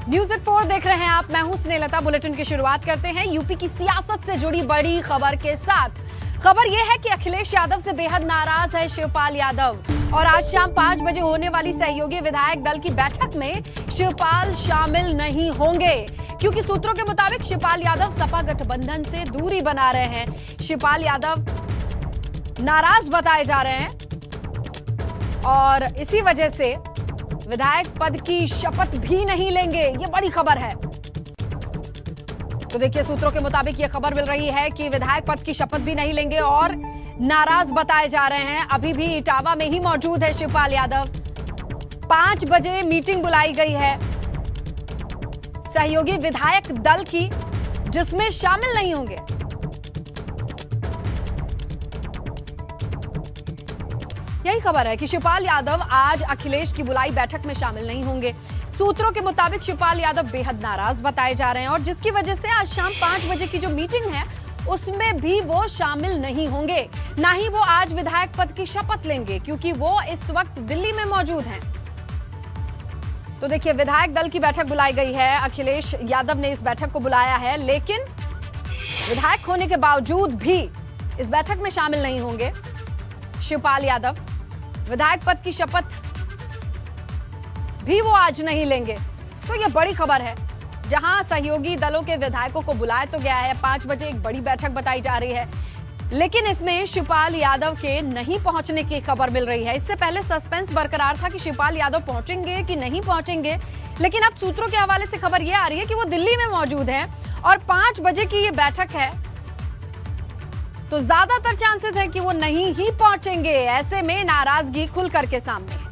News eight 4 देख रहे हैं आप। मैं हूं स्नेहलता। बुलेटिन की शुरुआत करते हैं यूपी की सियासत से जुड़ी बड़ी खबर के साथ। खबर यह है कि अखिलेश यादव से बेहद नाराज है शिवपाल यादव और आज शाम 5 बजे होने वाली सहयोगी विधायक दल की बैठक में शिवपाल शामिल नहीं होंगे, क्योंकि सूत्रों के मुताबिक शिवपाल यादव सपा गठबंधन से दूरी बना रहे हैं। शिवपाल यादव नाराज बताए जा रहे हैं और इसी वजह से विधायक पद की शपथ भी नहीं लेंगे। ये बड़ी खबर है। तो देखिए, सूत्रों के मुताबिक ये खबर मिल रही है कि विधायक पद की शपथ भी नहीं लेंगे और नाराज बताए जा रहे हैं। अभी भी इटावा में ही मौजूद है शिवपाल यादव। 5 बजे मीटिंग बुलाई गई है सहयोगी विधायक दल की, जिसमें शामिल नहीं होंगे। यही खबर है कि शिवपाल यादव आज अखिलेश की बुलाई बैठक में शामिल नहीं होंगे। सूत्रों के मुताबिक शिवपाल यादव बेहद नाराज बताए जा रहे हैं और जिसकी वजह से आज शाम 5 बजे की जो मीटिंग है उसमें भी वो शामिल नहीं होंगे। ना ही वो आज विधायक पद की शपथ लेंगे, क्योंकि वो इस वक्त दिल्ली में मौजूद हैं। तो देखिए, विधायक दल की बैठक बुलाई गई है। अखिलेश यादव ने इस बैठक को बुलाया है, लेकिन विधायक होने के बावजूद भी इस बैठक में शामिल नहीं होंगे शिवपाल यादव। विधायक पद की शपथ भी वो आज नहीं लेंगे। तो यह बड़ी खबर है। जहां सहयोगी दलों के विधायकों को बुलाया तो गया है, 5 बजे एक बड़ी बैठक बताई जा रही है, लेकिन इसमें शिवपाल यादव के नहीं पहुंचने की खबर मिल रही है। इससे पहले सस्पेंस बरकरार था कि शिवपाल यादव पहुंचेंगे कि नहीं पहुंचेंगे, लेकिन अब सूत्रों के हवाले से खबर यह आ रही है कि वो दिल्ली में मौजूद हैं और 5 बजे की ये बैठक है, तो ज्यादातर चांसेस है कि वो नहीं ही पहुंचेंगे। ऐसे में नाराजगी खुल करके सामने है।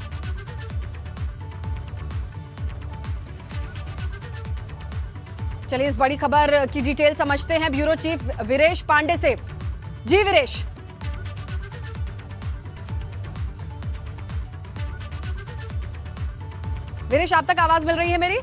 चलिए इस बड़ी खबर की डिटेल समझते हैं ब्यूरो चीफ वीरेश पांडे से। जी वीरेश, आप तक आवाज मिल रही है मेरी?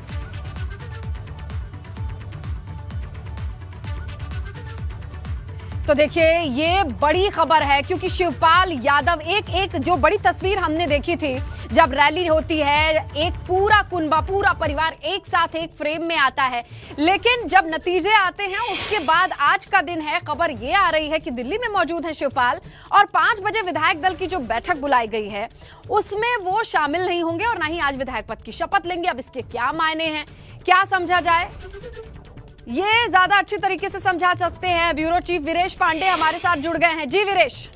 तो देखिए, ये बड़ी खबर है क्योंकि शिवपाल यादव एक जो बड़ी तस्वीर हमने देखी थी जब रैली होती है, एक पूरा कुनबा, पूरा परिवार एक साथ एक फ्रेम में आता है, लेकिन जब नतीजे आते हैं उसके बाद आज का दिन है, खबर ये आ रही है कि दिल्ली में मौजूद है शिवपाल और 5 बजे विधायक दल की जो बैठक बुलाई गई है उसमें वो शामिल नहीं होंगे और ना ही आज विधायक पद की शपथ लेंगे। अब इसके क्या मायने हैं, क्या समझा जाए, ये ज्यादा अच्छी तरीके से समझा सकते हैं ब्यूरो चीफ वीरेश पांडे हमारे साथ जुड़ गए हैं। जी वीरेश।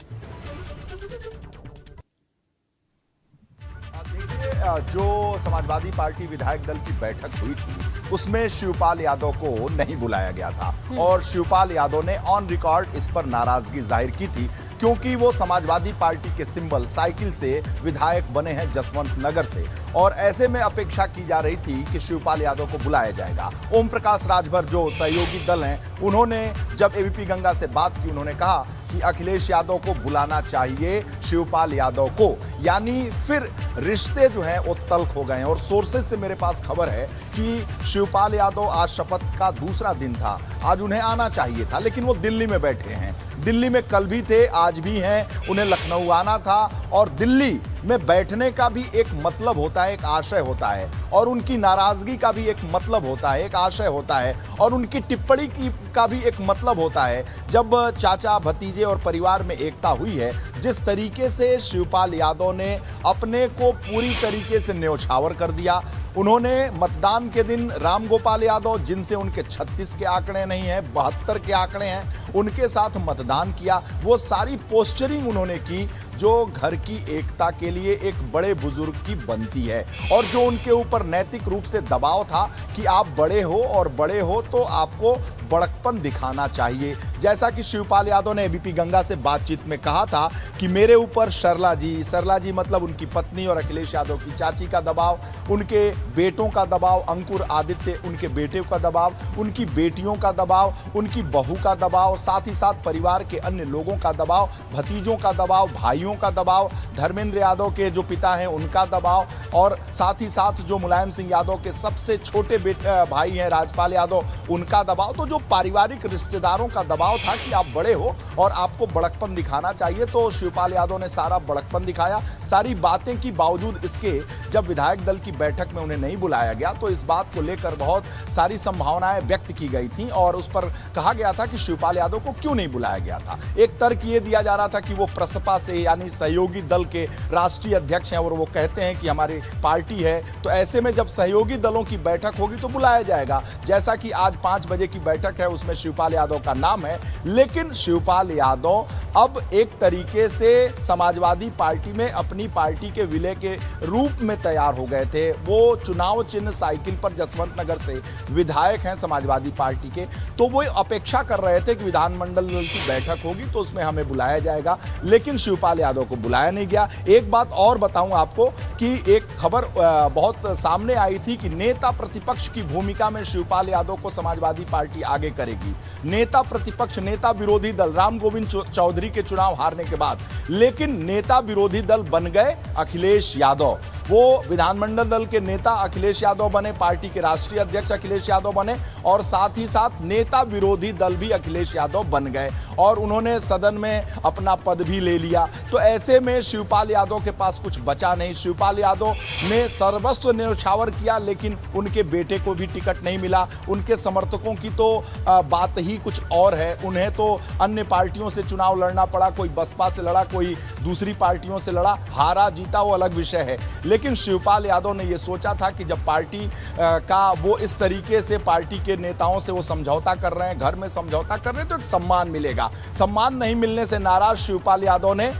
जो समाजवादी पार्टी विधायक दल की बैठक हुई थी उसमें शिवपाल यादव को नहीं बुलाया गया था और शिवपाल यादव ने ऑन रिकॉर्ड इस पर नाराजगी जाहिर की थी, क्योंकि वो समाजवादी पार्टी के सिंबल साइकिल से विधायक बने हैं जसवंत नगर से, और ऐसे में अपेक्षा की जा रही थी कि शिवपाल यादव को बुलाया जाएगा। ओम प्रकाश राजभर जो सहयोगी दल हैं, उन्होंने जब एबीपी गंगा से बात की, उन्होंने कहा कि अखिलेश यादव को बुलाना चाहिए शिवपाल यादव को, यानी फिर रिश्ते जो हैं वो तल्ख हो गए हैं। और सोर्सेज से मेरे पास खबर है कि शिवपाल यादव आज शपथ का दूसरा दिन था, आज उन्हें आना चाहिए था, लेकिन वो दिल्ली में बैठे हैं। दिल्ली में कल भी थे, आज भी हैं, उन्हें लखनऊ आना था और दिल्ली में बैठने का भी एक मतलब होता है, एक आशय होता है, और उनकी नाराजगी का भी एक मतलब होता है, एक आशय होता है, और उनकी टिप्पणी का भी एक मतलब होता है। जब चाचा भतीजे और परिवार में एकता हुई है, जिस तरीके से शिवपाल यादव ने अपने को पूरी तरीके से न्यौछावर कर दिया, उन्होंने मतदान के दिन राम गोपाल यादव, जिनसे उनके 36 के आंकड़े नहीं हैं, 72 के आंकड़े हैं, उनके साथ मतदान किया। वो सारी पोस्चरिंग उन्होंने की जो घर की एकता के लिए एक बड़े बुजुर्ग की बनती है, और जो उनके ऊपर नैतिक रूप से दबाव था कि आप बड़े हो और बड़े हो तो आपको बड़कपन दिखाना चाहिए। जैसा कि शिवपाल यादव ने एबीपी गंगा से बातचीत में कहा था कि मेरे ऊपर सरला जी मतलब उनकी पत्नी और अखिलेश यादव की चाची का दबाव, उनके बेटों का दबाव, अंकुर आदित्य उनके बेटे का दबाव, उनकी बेटियों का दबाव, उनकी बहू का दबाव, साथ ही साथ परिवार के अन्य लोगों का दबाव, भतीजों का दबाव, भाइयों का दबाव, धर्मेंद्र यादव के जो पिता हैं उनका दबाव, और साथ ही साथ जो मुलायम सिंह यादव के सबसे छोटे भाई हैं राजपाल यादव, उनका दबाव। तो जो पारिवारिक रिश्तेदारों का दबाव दबाव था कि आप बड़े हो और आपको बड़कपन दिखाना चाहिए, तो शिवपाल यादव ने सारा बड़कपन दिखाया। सारी बातें की बावजूद इसके जब विधायक दल की बैठक में उन्हें नहीं बुलाया गया तो इस बात को लेकर बहुत सारी संभावनाएं व्यक्त की गई थी और उस पर कहा गया था कि शिवपाल यादव को क्यों नहीं बुलाया गया था। एक तर्क ये दिया जा रहा था कि वो प्रसपा से यानी सहयोगी दल के राष्ट्रीय अध्यक्ष हैं और वो कहते हैं कि हमारी पार्टी है, तो ऐसे में जब सहयोगी दलों की बैठक होगी तो बुलाया जाएगा। जैसा कि आज 5 बजे की बैठक है उसमें शिवपाल यादव का नाम है, लेकिन शिवपाल यादव अब एक तरीके से समाजवादी पार्टी में अपनी पार्टी के विलय के रूप में तैयार हो गए थे। वो चुनाव चिन्ह साइकिल पर जसवंत नगर से विधायक हैं समाजवादी पार्टी के, तो वो अपेक्षा कर रहे थे कि विधानमंडल की बैठक होगी तो उसमें हमें बुलाया जाएगा, लेकिन शिवपाल यादव को बुलाया नहीं गया। एक बात और बताऊं आपको कि एक खबर बहुत सामने आई थी कि नेता प्रतिपक्ष की भूमिका में शिवपाल यादव को समाजवादी पार्टी आगे करेगी। नेता प्रतिपक्ष, नेता विरोधी दल राम गोविंद चौधरी के चुनाव हारने के बाद, लेकिन नेता विरोधी दल बन गए अखिलेश यादव। वो विधानमंडल दल के नेता अखिलेश यादव बने, पार्टी के राष्ट्रीय अध्यक्ष अखिलेश यादव बने और साथ ही साथ नेता विरोधी दल भी अखिलेश यादव बन गए और उन्होंने सदन में अपना पद भी ले लिया। तो ऐसे में शिवपाल यादव के पास कुछ बचा नहीं। शिवपाल यादव ने सर्वस्व न्यौछावर किया, लेकिन उनके बेटे को भी टिकट नहीं मिला। उनके समर्थकों की तो बात ही कुछ और है। उन्हें तो अन्य पार्टियों से चुनाव लड़ना पड़ा, कोई बसपा से लड़ा, कोई दूसरी पार्टियों से लड़ा, हारा जीता वो अलग विषय है। लेकिन शिवपाल यादव ने यह सोचा था कि जब पार्टी का वो इस तरीके से पार्टी के नेताओं से वो समझौता कर रहे हैं, घर में समझौता कर रहे हैं, तो एक सम्मान मिलेगा। सम्मान नहीं मिलने से नाराज शिवपाल यादव ने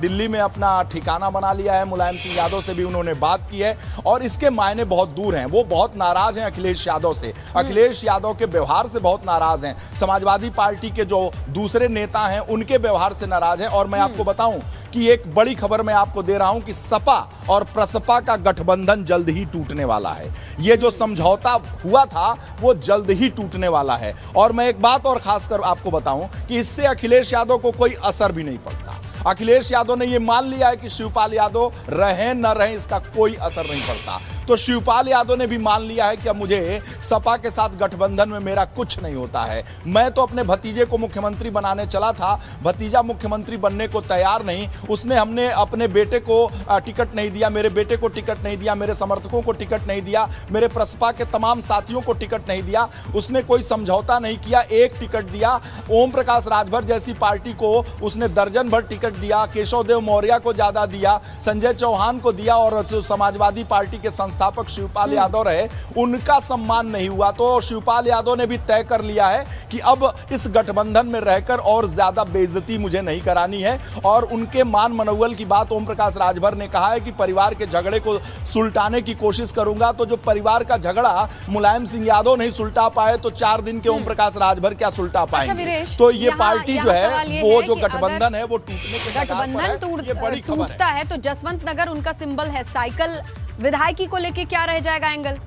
दिल्ली में अपना ठिकाना बना लिया है। मुलायम सिंह यादव से भी उन्होंने बात की है और इसके मायने बहुत दूर हैं। वो बहुत नाराज हैं अखिलेश यादव से, अखिलेश यादव के व्यवहार से बहुत नाराज हैं। समाजवादी पार्टी के जो दूसरे नेता हैं उनके व्यवहार से नाराज हैं। और मैं आपको बताऊं कि एक बड़ी खबर मैं आपको दे रहा हूं कि सपा और प्रसपा का गठबंधन जल्द ही टूटने वाला है। ये जो समझौता हुआ था वो जल्द ही टूटने वाला है। और मैं एक बात और खासकर आपको बताऊं कि इससे अखिलेश यादव को कोई असर भी नहीं पड़ता। अखिलेश यादव ने ये मान लिया है कि शिवपाल यादव रहें न रहें इसका कोई असर नहीं पड़ता। तो शिवपाल यादव ने भी मान लिया है कि अब मुझे सपा के साथ गठबंधन में मेरा कुछ नहीं होता है। मैं तो अपने भतीजे को मुख्यमंत्री बनाने चला था, भतीजा मुख्यमंत्री बनने को तैयार नहीं, उसने हमने अपने बेटे को टिकट नहीं दिया, मेरे बेटे को टिकट नहीं दिया, मेरे समर्थकों को टिकट नहीं दिया, मेरे प्रसपा के तमाम साथियों को टिकट नहीं दिया। उसने कोई समझौता नहीं किया, एक टिकट दिया। ओम प्रकाश राजभर जैसी पार्टी को उसने दर्जन भर टिकट दिया, केशव देव मौर्य को ज्यादा दिया, संजय चौहान को दिया और समाजवादी पार्टी के संस्थापक शिवपाल यादव रहे, उनका सम्मान नहीं हुआ। तो शिवपाल यादव ने भी तय कर लिया है कि अब इस गठबंधन में रहकर और ज्यादा बेइज्जती मुझे नहीं करानी है। और उनके मान मनोबल की बात ओम प्रकाश राजभर ने कहा है कि परिवार के झगड़े को सुलटाने की कोशिश करूंगा। तो जो परिवार का झगड़ा मुलायम सिंह यादव नहीं सुलटा पाए तो 4 दिन के ओम प्रकाश राजभर क्या सुलटा पाएंगे। तो ये पार्टी जो है वो जो गठबंधन है वो टूटने के गठबंधन टूटता है तो जसवंत नगर उनका सिंबल है साइकिल, विधायकी को लेके क्या रह जाएगा एंगल?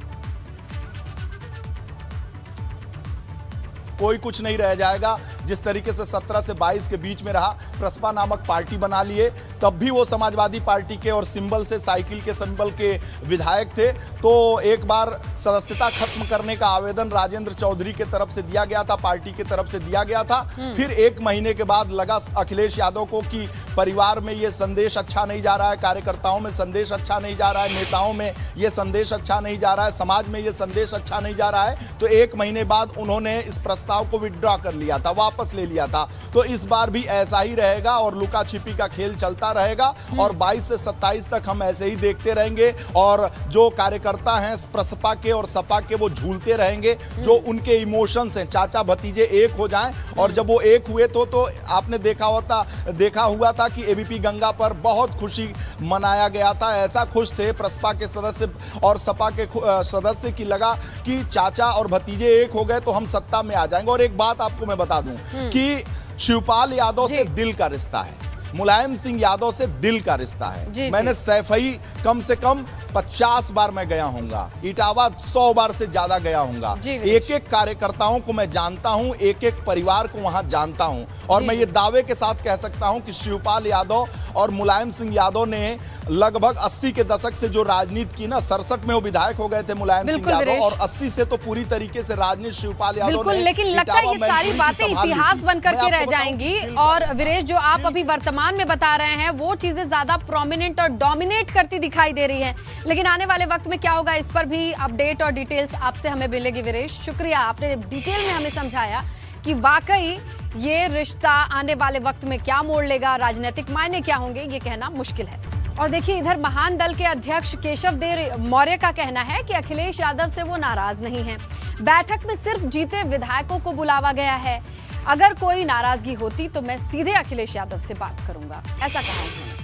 कोई कुछ नहीं रह जाएगा। जिस तरीके से 17 से 22 के बीच में रहा, प्रसपा नामक पार्टी बना लिए, तब भी वो समाजवादी पार्टी के और सिंबल से साइकिल के सिंबल के विधायक थे। तो एक बार सदस्यता खत्म करने का आवेदन राजेंद्र चौधरी के तरफ से दिया गया था, पार्टी की तरफ से दिया गया था। फिर 1 महीने के बाद लगा अखिलेश यादव को कि परिवार में ये संदेश अच्छा नहीं जा रहा है, कार्यकर्ताओं में संदेश अच्छा नहीं जा रहा है, नेताओं में ये संदेश अच्छा नहीं जा रहा है, समाज में ये संदेश अच्छा नहीं जा रहा है। तो 1 महीने बाद उन्होंने इस प्रस्ताव को विथड्रॉ कर लिया था, वापस ले लिया था। तो इस बार भी ऐसा ही रहेगा और लुका छिपी का खेल चलता रहेगा और 22 से 27 तक हम ऐसे ही देखते रहेंगे और जो कार्यकर्ता हैं प्रसपा के और सपा के वो झूलते रहेंगे। जो उनके इमोशंस हैं, चाचा भतीजे एक हो जाएं और जब वो एक हुए तो आपने देखा हुआ था कि एबीपी गंगा पर बहुत खुशी मनाया गया था। ऐसा खुश थे प्रसपा के सदस्य और सपा के सदस्य की लगा कि चाचा और भतीजे एक हो गए तो हम सत्ता में आ जाएंगे। और एक बात आपको मैं बता दूं कि शिवपाल यादव से दिल का रिश्ता है, मुलायम सिंह यादव से दिल का रिश्ता है। मैंने सैफई कम से कम 50 बार मैं गया हूंगा, इटावा 100 बार से ज्यादा गया हूंगा। जी, एक एक कार्यकर्ताओं को मैं जानता हूं, एक एक परिवार को वहां जानता हूं, और जी, मैं ये दावे के साथ कह सकता हूं कि शिवपाल यादव और मुलायम सिंह यादव ने लगभग 80 के दशक से जो राजनीति की ना, 67 में वो विधायक हो गए थे मुलायम सिंह बिल्कुल यादव, वीरेश। और 80 से तो पूरी तरीके से राजनीति शिवपाल यादव बिल्कुल, ने लेकिन लगता है ये इटावा सारी मैनपुरी बातें की संभाल ली इतिहास थी। बन करके मैं रह आपको बताऊं, जाएंगी। दिल और का- वीरेश, जो आप अभी वर्तमान में बता रहे हैं वो चीजें ज्यादा प्रोमिनेंट और डोमिनेट करती दिखाई दे रही हैं, लेकिन आने वाले वक्त में क्या होगा इस पर भी अपडेट और डिटेल्स आपसे हमें मिलेगी। वीरेश, शुक्रिया, आपने डिटेल में हमें समझाया कि वाकई ये रिश्ता आने वाले वक्त में क्या मोड़ लेगा, राजनीतिक मायने क्या होंगे, ये कहना मुश्किल है। और देखिए, इधर महान दल के अध्यक्ष केशव देव मौर्य का कहना है कि अखिलेश यादव से वो नाराज नहीं है। बैठक में सिर्फ जीते विधायकों को बुलावा गया है। अगर कोई नाराजगी होती तो मैं सीधे अखिलेश यादव से बात करूंगा, ऐसा कहा उन्होंने।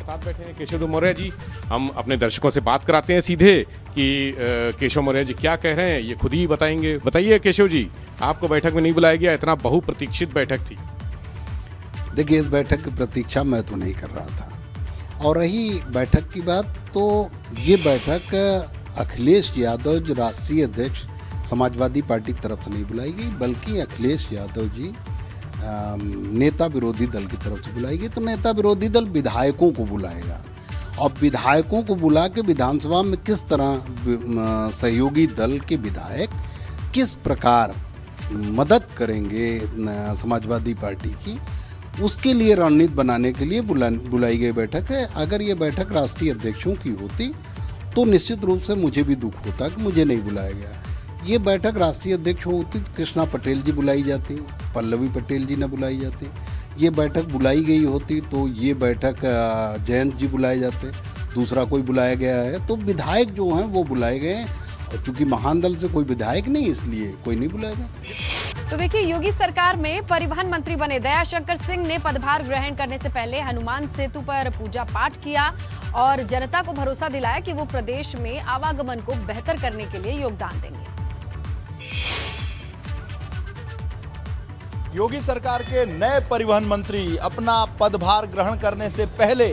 साथ बैठे हैं केशव मौर्य जी। हम अपने दर्शकों से बात कराते हैं सीधे कि केशव मौर्य जी क्या कह रहे हैं, ये खुद ही बताएंगे। बताइए केशव जी, आपको बैठक में नहीं बुलाया गया, इतना बहुप्रतीक्षित बैठक थी। देखिए, इस बैठक की प्रतीक्षा मैं तो नहीं कर रहा था, और रही बैठक की बात, तो ये बैठक अखिलेश यादव जो राष्ट्रीय अध्यक्ष समाजवादी पार्टी की तरफ से नहीं बुलाई गई, बल्कि अखिलेश यादव जी नेता विरोधी दल की तरफ से बुलाई गई। तो नेता विरोधी दल विधायकों को बुलाएगा, और विधायकों को बुला के विधानसभा में किस तरह सहयोगी दल के विधायक किस प्रकार मदद करेंगे समाजवादी पार्टी की, उसके लिए रणनीति बनाने के लिए बुलाई गई बैठक है। अगर ये बैठक राष्ट्रीय अध्यक्षों की होती तो निश्चित रूप से मुझे भी दुख होता कि मुझे नहीं बुलाया गया। ये बैठक राष्ट्रीय अध्यक्ष होती तो कृष्णा पटेल जी बुलाई जाती, पल्लवी पटेल जी ने बुलाई जाती। ये बैठक बुलाई गई होती तो ये बैठक जयंत जी बुलाए जाते, दूसरा कोई बुलाया गया है। तो विधायक जो हैं वो बुलाए गए हैं, और चूंकि महान दल से कोई विधायक नहीं, इसलिए कोई नहीं बुलाया गया। तो देखिए, योगी सरकार में परिवहन मंत्री बने दयाशंकर सिंह ने पदभार ग्रहण करने से पहले हनुमान सेतु पर पूजा पाठ किया और जनता को भरोसा दिलाया कि वो प्रदेश में आवागमन को बेहतर करने के लिए योगदान देंगे। योगी सरकार के नए परिवहन मंत्री अपना पदभार ग्रहण करने से पहले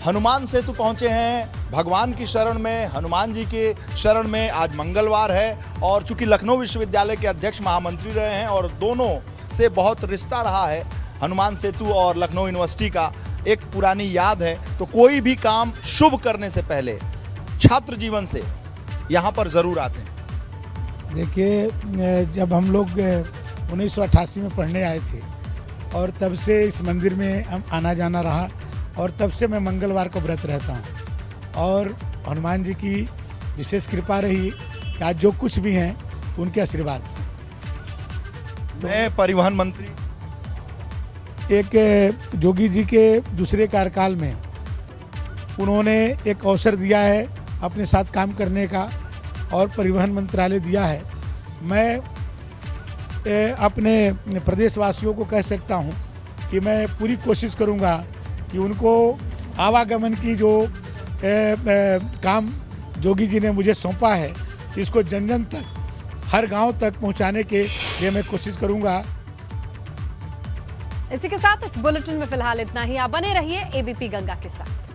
हनुमान सेतु पहुंचे हैं, भगवान की शरण में, हनुमान जी के शरण में। आज मंगलवार है, और चूंकि लखनऊ विश्वविद्यालय के अध्यक्ष महामंत्री रहे हैं और दोनों से बहुत रिश्ता रहा है, हनुमान सेतु और लखनऊ यूनिवर्सिटी का एक पुरानी याद है, तो कोई भी काम शुभ करने से पहले छात्र जीवन से यहाँ पर जरूर आते हैं। देखिए, जब हम लोग 1988 में पढ़ने आए थे, और तब से इस मंदिर में हम आना जाना रहा, और तब से मैं मंगलवार को व्रत रहता हूँ। और हनुमान जी की विशेष कृपा रही कि आज जो कुछ भी हैं उनके आशीर्वाद से। मैं परिवहन मंत्री एक जोगी जी के दूसरे कार्यकाल में उन्होंने एक अवसर दिया है अपने साथ काम करने का, और परिवहन मंत्रालय दिया है। मैं अपने प्रदेशवासियों को कह सकता हूं कि मैं पूरी कोशिश करूंगा कि उनको आवागमन की जो काम जोगी जी ने मुझे सौंपा है, इसको जन जन तक, हर गांव तक पहुंचाने के लिए मैं कोशिश करूंगा। इसी के साथ इस बुलेटिन में फिलहाल इतना ही। आप बने रहिए एबीपी गंगा के साथ।